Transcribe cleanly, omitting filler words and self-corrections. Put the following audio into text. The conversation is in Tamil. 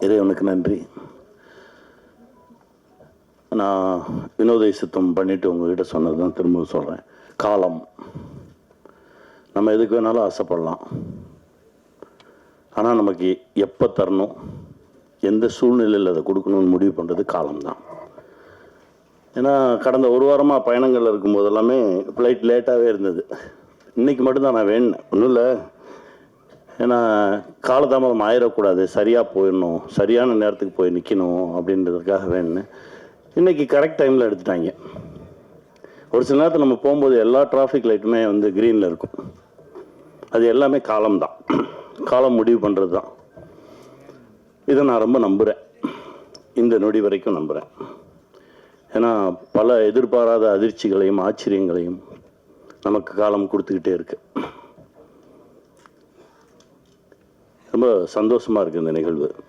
இறைவனுக்கு நன்றி. நான் வினோத சுத்தம் பண்ணிவிட்டு உங்ககிட்ட சொன்னது தான் திரும்ப சொல்கிறேன். காலம் நம்ம எதுக்கு வேணாலும் ஆசைப்படலாம். ஆனால் நமக்கு எப்போ தரணும், எந்த சூழ்நிலையில் அதை கொடுக்கணும்னு முடிவு பண்ணுறது காலம்தான். ஏன்னா கடந்த ஒரு வாரமாக பயணங்கள் இருக்கும்போது எல்லாமே ஃப்ளைட் லேட்டாகவே இருந்தது. இன்றைக்கி மட்டும்தான் நான் வேணுனேன், ஒன்றும் இல்லை. ஏன்னா காலதாமதம் ஆயிடக்கூடாது, சரியாக போயிடணும், சரியான நேரத்துக்கு போய் நிற்கணும் அப்படின்றதுக்காக வேணுனேன். இன்றைக்கி கரெக்ட் டைமில் எடுத்துட்டாங்க. ஒரு சில நேரத்தில் நம்ம போகும்போது எல்லா டிராஃபிக் லைட்டுமே வந்து க்ரீனில் இருக்கும். அது எல்லாமே காலம்தான், காலம் முடிவு பண்ணுறது தான். இதை நான் ரொம்ப நம்புகிறேன், இந்த நொடி வரைக்கும் நம்புகிறேன். ஏன்னா பல எதிர்பாராத அதிர்ச்சிகளையும் ஆச்சரியங்களையும் நமக்கு காலம் கொடுத்துக்கிட்டே இருக்கு. ரொம்ப சந்தோஷமாக இருக்குது இந்த நிகழ்வு.